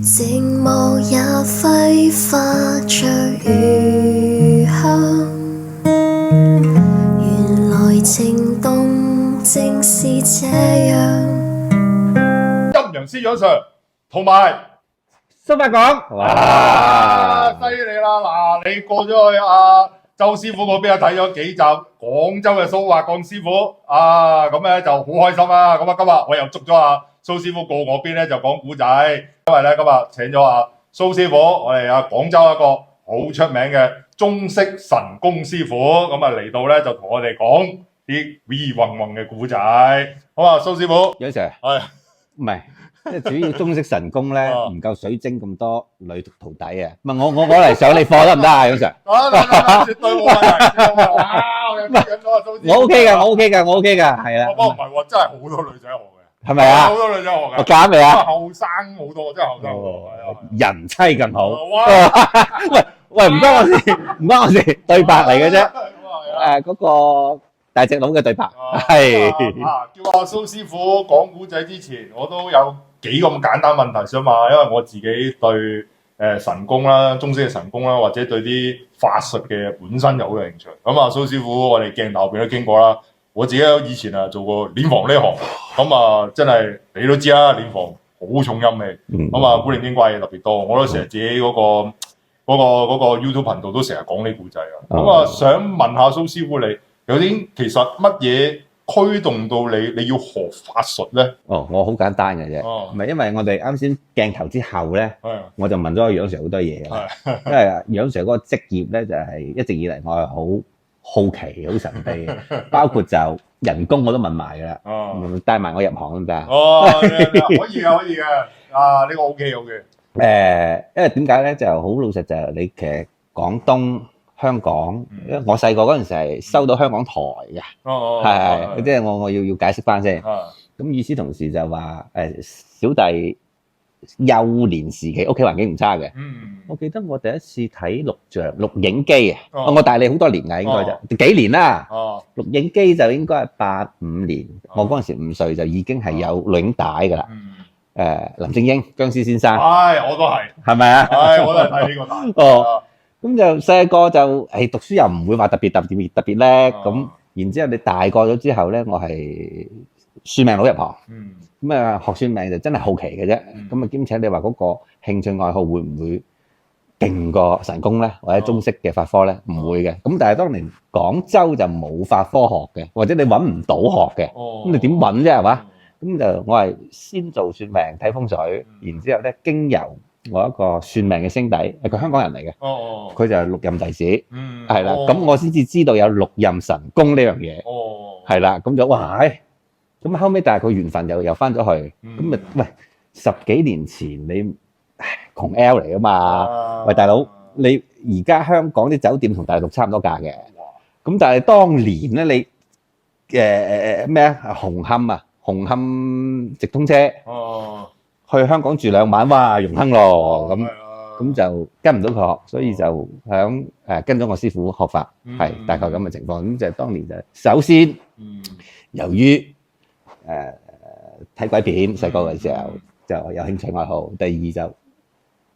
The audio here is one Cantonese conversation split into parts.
靜默也揮發着餘香，原來情動正是這樣。陰陽師楊 Sir 同埋蘇伯講，哇，犀利啦！嗱，你過咗去周師傅嗰邊啊，睇咗幾集廣州嘅蘇伯講師傅啊，咁咧就好開心啦。咁啊，今日我又捉咗蘇師傅過我邊咧，就講古仔。因為咧今日請咗蘇師傅，我哋廣州一個好出名嘅中式神功師傅，咁啊嚟到咧就同我哋講啲 V 混混嘅古仔。好啊，蘇師傅，楊 Sir 係唔係？即係主要中式神功咧，唔夠水晶咁多女徒弟啊！唔係我嚟上你課得唔得啊，楊 Sir？絕對冇問題。我 OK 㗎，我 OK 㗎，我 OK 㗎，係啦。不過唔係喎，真係好多女仔學嘅，係咪啊？好多女仔學嘅。我揀未啊？後生好多，真係後生好多。人妻更好。哇！喂，唔關我事，唔關我事，對白嚟嘅啫。嗰個大隻佬嘅對白係。叫阿蘇師傅講古仔之前，我都有幾個咁簡單問題想問，因為我自己對神功啦、中式嘅神功啦，或者對啲法術嘅本身就好有興趣。咁蘇師傅，我哋鏡頭後邊都傾過啦。我自己以前做過殮房呢行，咁真係你都知啦，殮房好重陰氣，咁古靈精怪嘢特別多。我都成日自己嗰個 YouTube 頻道都成日講呢古仔啊。咁想問下蘇師傅你，有啲其實乜嘢驅動到你要學法術咧？我好簡單嘅啫，唔係因為我哋啱先鏡頭之後咧，我就問咗楊 Sir 好多嘢嘅，因為楊 Sir 嗰個職業咧就係一直以嚟我係好奇、好神秘嘅，包括就人工我都問埋㗎啦，帶埋我入行得唔得啊？可以嘅，可以嘅，呢個 OK。因為點解咧？就好老實，就係你其實廣東香港，因為我細個嗰陣時係收到香港台嘅，係即係我要解釋翻先。咁與此同時就話小弟幼年時期屋企環境唔差嘅。我記得我第一次睇錄影機啊，我大你好多年㗎，應該就幾年啦。錄影機就應該係85年，我嗰陣時5歲就已經係有錄影帶㗎啦。林正英僵屍先生，我都係咪啊？我都係睇呢個帶。咁就細個就讀書又唔會話特別叻，咁然之後你大個咗之後咧，我係算命佬入行，咁學算命就真係好奇嘅啫，咁兼且你話嗰個興趣愛好會唔會勁過神功咧，或者中式嘅法科咧？唔會嘅，咁但係當年廣州就冇法科學嘅，或者你揾唔到學嘅，咁你點揾啫係嘛？咁就我係先做算命睇風水，然之後咧經由我一個算命嘅兄弟，係佢香港人嚟嘅，佢就係六壬弟子，係啦，咁我先至知道有六壬神功呢樣嘢，係啦，咁就哇，咁後尾但係佢緣分又翻咗去，咁喂10幾年前你窮 L 嚟噶嘛，喂大佬，你而家香港啲酒店同大陸差唔多價嘅，咁但係當年咧你紅磡直通車，去香港住2晚，哇，容亨咯，咁就跟唔到佢學，所以就響跟咗我師傅學法，係大概咁嘅情況。咁就當年就首先，由於睇鬼片，細個嘅時候就有興趣愛好。第二就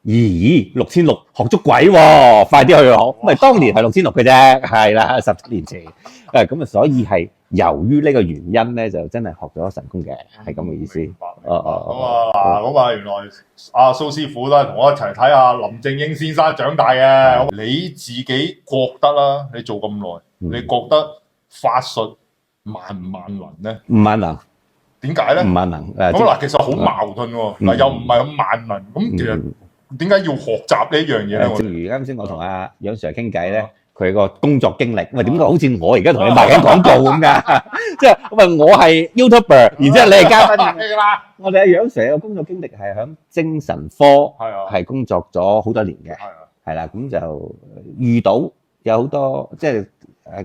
6600學捉鬼喎，快啲去學。唔係當年係6600嘅啫，係啦，10幾年前。咁所以係由於呢個原因咧，就真係學咗神功嘅，係咁嘅意思。明白。原來蘇師傅都係同我一齊睇下林正英先生長大嘅。你自己覺得啦，你做咁耐，你覺得法術萬唔萬能咧？唔萬能。點解咧？唔萬能。其實好矛盾喎。又唔係咁萬能。咁其實點解要學習呢樣嘢咧？正如啱先我同阿楊 Sir 傾偈咧。佢個工作經歷，喂點解好似我而家同你賣緊廣告咁㗎？即係喂我係 YouTuber，然之後你係嘉賓。我哋阿楊 Sir 個工作經歷係喺精神科，係工作咗好多年嘅，係啦，咁就遇到有好多即係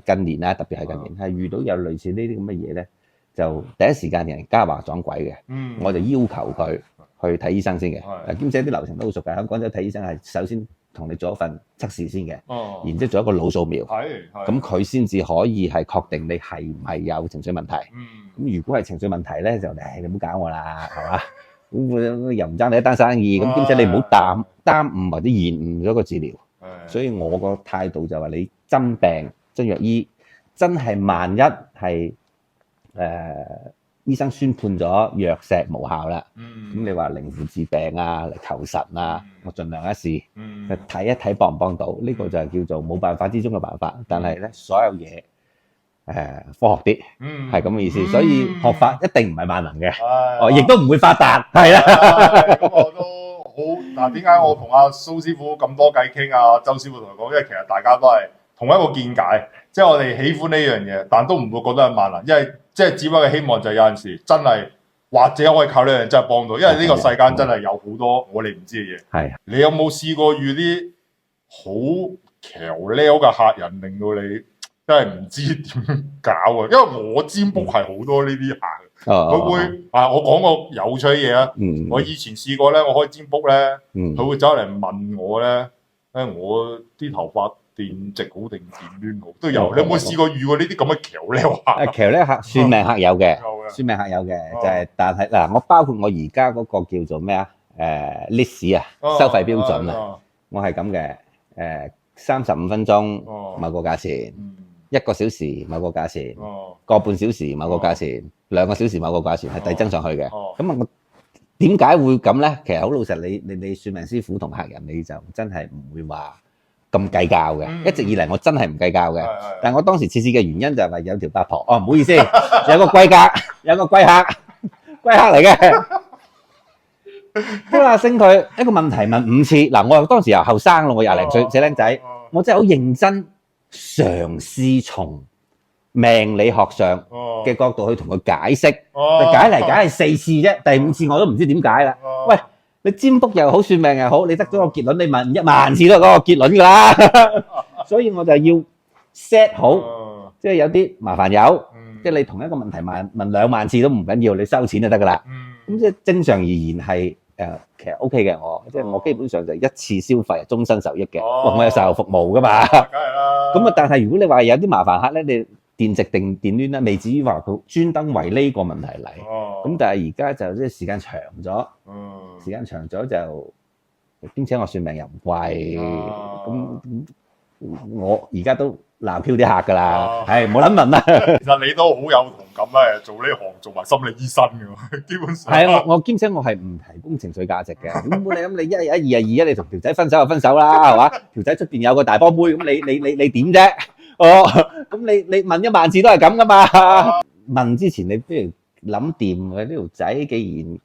近年啊，特別係近年係遇到有類似呢啲咁嘅嘢咧，就第一時間人家話撞鬼嘅，我就要求佢去睇醫生先嘅，兼且啲流程都好熟嘅，喺廣州睇醫生係首先同你做一份測試先嘅，然之後做一個腦掃描，咁佢先至可以係確定你係唔係有情緒問題。咁如果係情緒問題咧，就你唔好搞我啦，係嘛？又唔爭你一單生意，咁兼且你唔好耽誤或者延誤咗個治療。所以我個態度就話你真病真藥醫，真係萬一係醫生宣判咗藥石無效啦，咁你話靈符治病啊，嚟求神啊，我盡量一試，睇一睇幫唔幫到，呢個就係叫做冇辦法之中嘅辦法。但係咧，所有嘢科學啲，係咁嘅意思。所以學法一定唔係萬能嘅，亦都唔會發達，係啦。咁我都好嗱，點解我同阿蘇師傅咁多偈傾啊？周師傅同佢講，因為其實大家都係同一個見解，即係我哋喜歡呢樣嘢，但都唔會覺得係萬能，因為即係只不過希望就係有陣時真係或者可以靠呢樣真係幫到，因為呢個世間真係有好多我哋唔知嘅嘢。係，你有冇試過遇啲好橋撩嘅客人，令到你真係唔知點搞啊？因為我占卜係好多呢啲客。佢會我講個有趣嘢啊！我以前試過咧，我開占卜咧，佢會走嚟問我咧，我啲頭髮電直好定電攣好都有。你有冇試過遇過呢啲咁嘅橋撩客？橋撩客算命客有嘅，算命客有嘅，就係但係嗱，我包括我而家嗰個叫做咩啊？list 啊，收費標準啊，我係咁嘅，35分鐘某個價錢，1個小時某個價錢，個半小時某個價錢，2個小時某個價錢係遞增上去嘅。咁啊，我點解會咁咧？其實好老實，你算命師傅同客人你就真係唔會話咁計較嘅。一直以嚟我真係唔計較嘅。但係我當時設置嘅原因就係話有條八婆，唔好意思，有個貴客嚟嘅。好啦，升佢一個問題問5次。嗱，我當時又後生咯，我20零歲死僆仔，我真係好認真嘗試從命理學上嘅角度去同佢解釋，解嚟解去4次啫，第5次我都唔知點解啦。喂，你占卜又好，算命又好，你得咗個結論，你問10000次都係嗰個結論㗎啦。所以我就要 set 好，即係有啲麻煩有，即係你同一個問題問2萬次都唔緊要，你收錢就得㗎啦。咁即係正常而言係其實 OK 嘅，即係我基本上就一次消費終身受益嘅。我有售後服務㗎嘛。梗係啦。咁啊，但係如果你話有啲麻煩客咧，你電直定電攣咧，未至於話佢專登為呢個問題嚟。咁但係而家就即係時間長咗，時間長咗就，兼且我算命又唔貴，咁我而家都鬧 Q 啲客㗎啦，係冇撚問啦。其實你都好有同感啦，做呢行做埋心理醫生㗎，基本上係我兼且我係唔提供情緒價值嘅。咁你1係1，2係2，你同條仔分手就分手啦，係嘛？條仔出邊有個大波妹，咁你點啫？咁你問10000次都係咁噶嘛？問之前你不如諗掂呢條仔，既然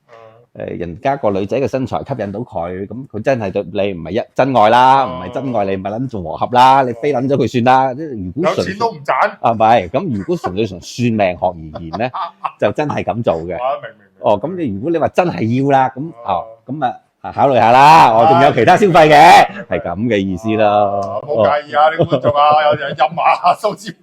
人家個女仔嘅身材吸引到佢，咁佢真係對你唔係真愛啦，唔係真愛你咪諗做和合啦，你飛諗咗佢算啦。如果有錢都唔賺唔係咁，如果純粹從算命學而言咧，就真係咁做嘅。明。咁你如果你話真係要啦，咁啊考慮下啦，我仲有其他消費嘅，係咁嘅意思啦。冇介意啊，你觀眾啊，有人陰啊，蘇師傅。